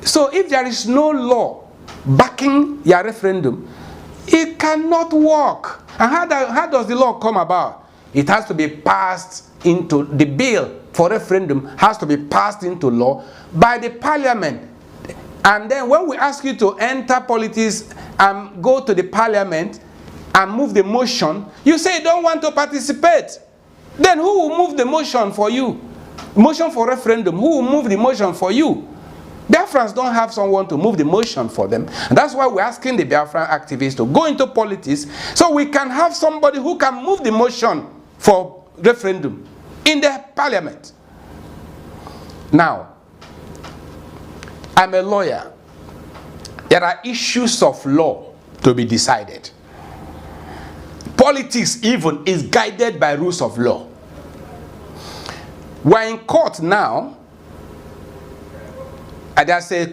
So if there is no law backing your referendum, it cannot work. And how does the law come about? It has to be passed into, the bill for referendum has to be passed into law by the parliament. And then when we ask you to enter politics and go to the parliament and move the motion, you say you don't want to participate. Then who will move the motion for you? Motion for referendum, who will move the motion for you? Biafrans don't have someone to move the motion for them. And that's why we're asking the Biafran activists to go into politics so we can have somebody who can move the motion for referendum in the parliament. Now, I'm a lawyer. There are issues of law to be decided. Politics even is guided by rules of law. We're in court now, and there's a